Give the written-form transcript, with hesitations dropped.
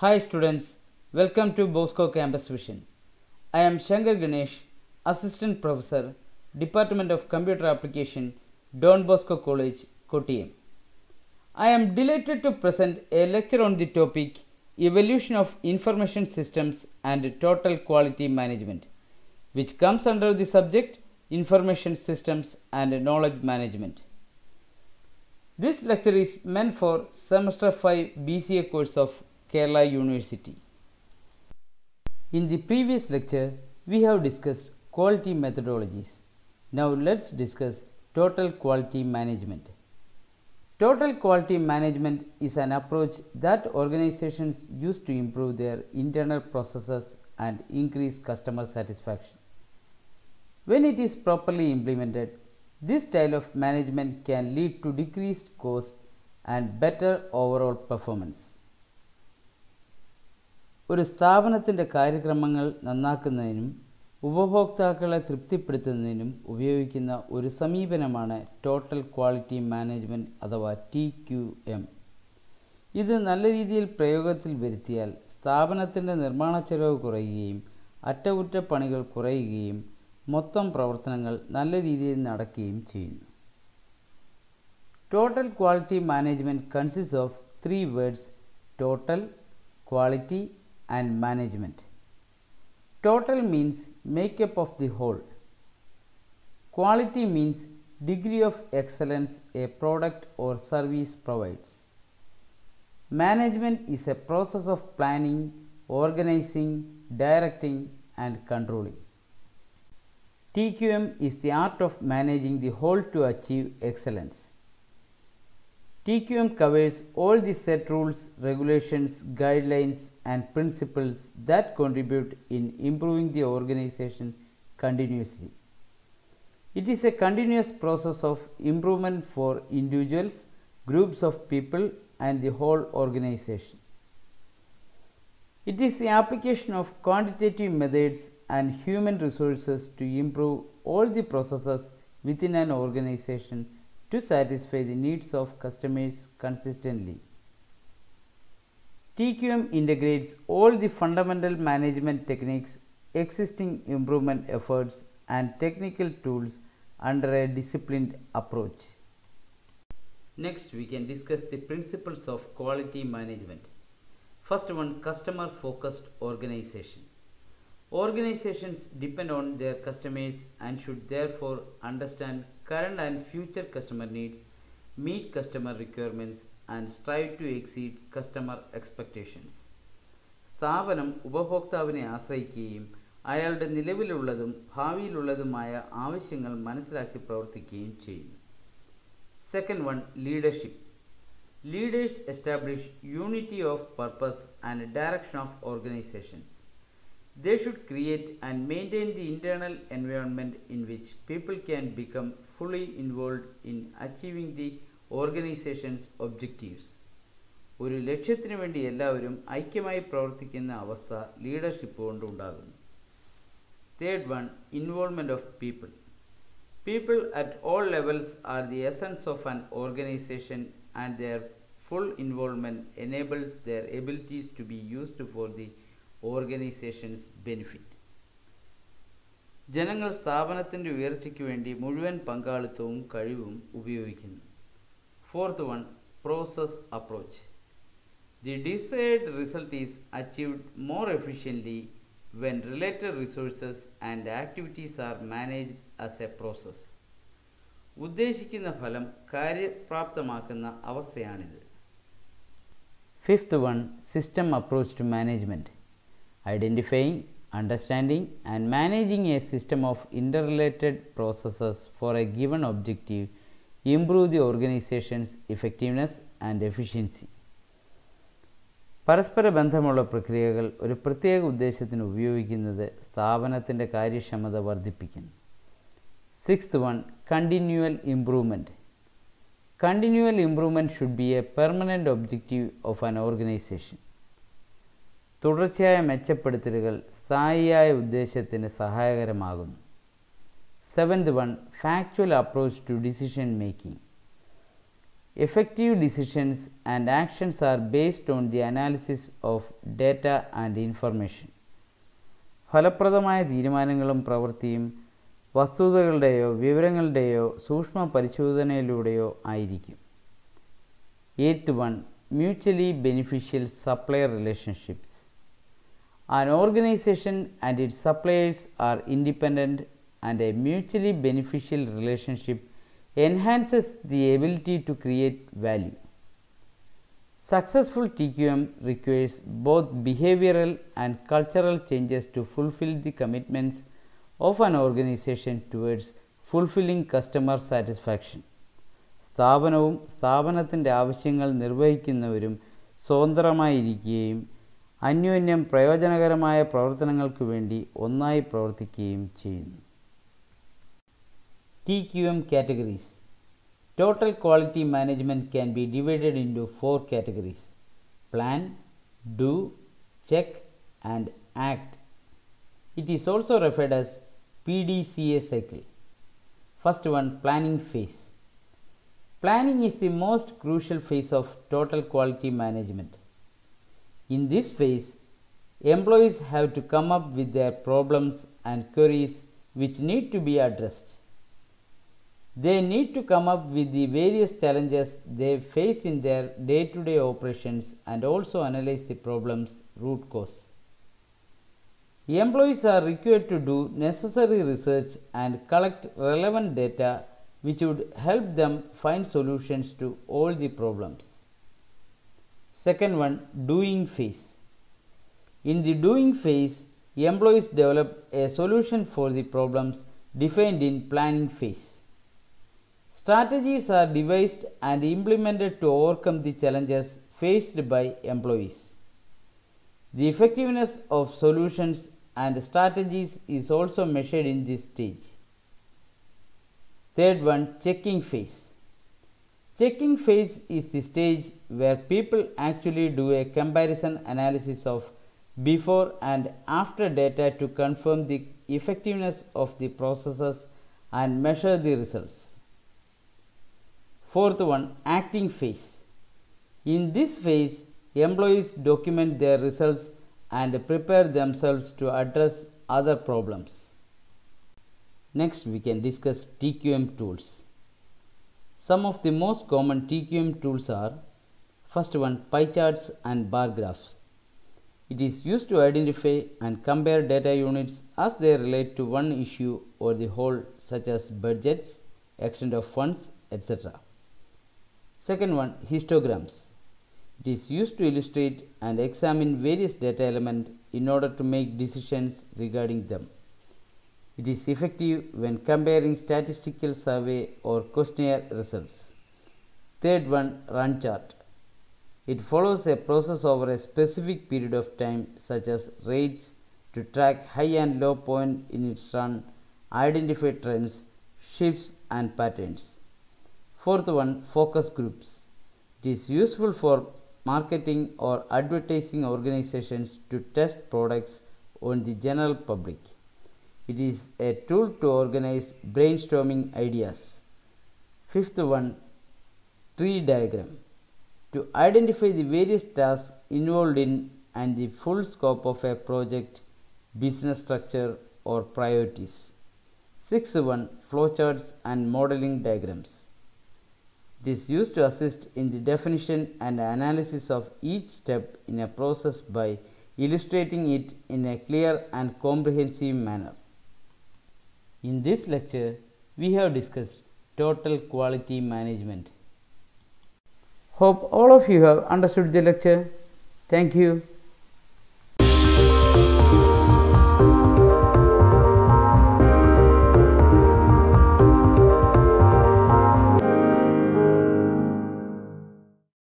Hi students, welcome to Bosco Campus Vision. I am Shankar Ganesh, Assistant Professor, Department of Computer Application, Don Bosco College, Kottayam. I am delighted to present a lecture on the topic Evolution of Information Systems and Total Quality Management, which comes under the subject Information Systems and Knowledge Management. This lecture is meant for Semester 5 BCA course of Kerala University. In the previous lecture, we have discussed quality methodologies. Now let's discuss total quality management. Total quality management is an approach that organizations use to improve their internal processes and increase customer satisfaction. When it is properly implemented, this style of management can lead to decreased cost and better overall performance. ഒരു സ്ഥാപനത്തിൻ്റെ കാര്യക്രമങ്ങൾ നന്നാക്കുന്നതിനും ഉപഭോക്താക്കളെ തൃപ്തിപ്പെടുത്തുന്നതിനും ഉപയോഗിക്കുന്ന ഒരു സമീപനമാണ് total quality management അഥവാ TQM. ഇത് നല്ല രീതിയിൽ പ്രയോഗത്തിൽ വരുത്തിയാൽ സ്ഥാപനത്തിൻ്റെ നിർമ്മാണ ചെലവ് കുറയുകയും അറ്റകുറ്റപ്പണികൾ കുറയുകയും മൊത്തം പ്രവർത്തനങ്ങൾ നല്ല രീതിയിൽ നടക്കുകയും ചെയ്യുന്നു. Total quality management consists of three words: total, quality and management. Total means makeup of the whole. Quality means degree of excellence a product or service provides. Management is a process of planning, organizing, directing and controlling. TQM is the art of managing the whole to achieve excellence. TQM covers all the set rules, regulations, guidelines and principles that contribute in improving the organization continuously. It is a continuous process of improvement for individuals, groups of people and the whole organization. It is the application of quantitative methods and human resources to improve all the processes within an organization to satisfy the needs of customers consistently. TQM integrates all the fundamental management techniques, existing improvement efforts and technical tools under a disciplined approach. Next, we can discuss the principles of quality management. First one, customer focused organization. Organizations depend on their customers and should therefore understand current and future customer needs, meet customer requirements and strive to exceed customer expectations. സ്ഥാപനം ഉപഭോക്താവിനെ ആശ്രയിക്കുകയും അയാളുടെ നിലവിലുള്ളതും ഭാവിയിലുള്ളതുമായ ആവശ്യങ്ങൾ മനസ്സിലാക്കി പ്രവർത്തിക്കുകയും ചെയ്യുന്നു. Second one, leadership. Leaders establish unity of purpose and direction of organizations. They should create and maintain the internal environment in which people can become fully involved in achieving the organization's objectives. ഒരു ലക്ഷ്യത്തിനു വേണ്ടി എല്ലാവരും ഐക്യമായി പ്രവർത്തിക്കുന്ന അവസ്ഥ leadership കൊണ്ട് ഉണ്ടാകുന്നു. Third one, involvement of people. People at all levels are the essence of an organization and their full involvement enables their abilities to be used for the organization's benefit. ജനങ്ങൾ സ്ഥാപനത്തിൻ്റെ ഉയർച്ചയ്ക്ക് വേണ്ടി മുഴുവൻ പങ്കാളിത്തവും കഴിവും ഉപയോഗിക്കുന്നു. Fourth one, process approach. The desired result is achieved more efficiently when related resources and activities are managed as a process. ഉദ്ദേശിക്കുന്ന ഫലം കാര്യപ്രാപ്തമാക്കുന്ന അവസ്ഥയാണിത്. Fifth one, system approach to management. Identifying, understanding and managing a system of interrelated processes for a given objective improve the organization's effectiveness and efficiency. പരസ്പര ബന്ധമുള്ള പ്രക്രിയകൾ ഒരു പ്രത്യേക ഉദ്ദേശത്തിന് ഉപയോഗിക്കുന്നത് സ്ഥാപനത്തിൻ്റെ കാര്യക്ഷമത വർദ്ധിപ്പിക്കുന്നു. Sixth one, continual improvement. Continual improvement should be a permanent objective of an organization. തുടർച്ചയായ മെച്ചപ്പെടുത്തലുകൾ സ്ഥായിയായ ഉദ്ദേശത്തിന് സഹായകരമാകുന്നു. Seventh one, factual approach to decision making. Effective decisions and actions are based on the analysis of data and information. ഫലപ്രദമായ തീരുമാനങ്ങളും പ്രവൃത്തിയും വസ്തുതകളുടെയോ വിവരങ്ങളുടെയോ സൂക്ഷ്മ പരിശോധനയിലൂടെയോ ആയിരിക്കും. 8th one, mutually beneficial supplier relationships. An organization and its suppliers are independent, and a mutually beneficial relationship enhances the ability to create value. Successful TQM requires both behavioral and cultural changes to fulfill the commitments of an organization towards fulfilling customer satisfaction. സ്ഥാപനവും സ്ഥാപനത്തിൻ്റെ ആവശ്യങ്ങൾ നിർവഹിക്കുന്നവരും സ്വതന്ത്രമായിരിക്കുകയും അന്യോന്യം പ്രയോജനകരമായ പ്രവർത്തനങ്ങൾക്ക് വേണ്ടി ഒന്നായി പ്രവർത്തിക്കുകയും ചെയ്യുന്നു. TQM categories. Total quality management can be divided into 4 categories: plan, do, check and act. It is also referred as PDCA cycle. First one, planning phase. Planning is the most crucial phase of total quality management. In this phase, employees have to come up with their problems and queries which need to be addressed. They need to come up with the various challenges they face in their day-to-day operations and also analyze the problem's root cause. Employees are required to do necessary research and collect relevant data which would help them find solutions to all the problems. Second one, doing phase. In the doing phase, employees develop a solution for the problems defined in planning phase. Strategies are devised and implemented to overcome the challenges faced by employees. The effectiveness of solutions and strategies is also measured in this stage. Third one, checking phase. Checking phase is the stage where people actually do a comparison analysis of before and after data to confirm the effectiveness of the processes and measure the results. Fourth one, acting phase. In this phase, employees document their results and prepare themselves to address other problems. Next, we can discuss TQM tools. Some of the most common TQM tools are: first one, pie charts and bar graphs. It is used to identify and compare data units as they relate to one issue or the whole, such as budgets, extent of funds, etc. Second one, histograms. It is used to illustrate and examine various data elements in order to make decisions regarding them. It is effective when comparing statistical survey or questionnaire results. Third one, run chart. It follows a process over a specific period of time, such as rates, to track high and low point in its run, identify trends, shifts and patterns. Fourth one, focus groups. It is useful for marketing or advertising organizations to test products on the general public. It is a tool to organize brainstorming ideas. Fifth one, tree diagram. To identify the various tasks involved in and the full scope of a project, business structure or priorities. Sixth one, flowcharts and modeling diagrams. It is used to assist in the definition and analysis of each step in a process by illustrating it in a clear and comprehensive manner. In this lecture, we have discussed total quality management. Hope all of you have understood the lecture. Thank you.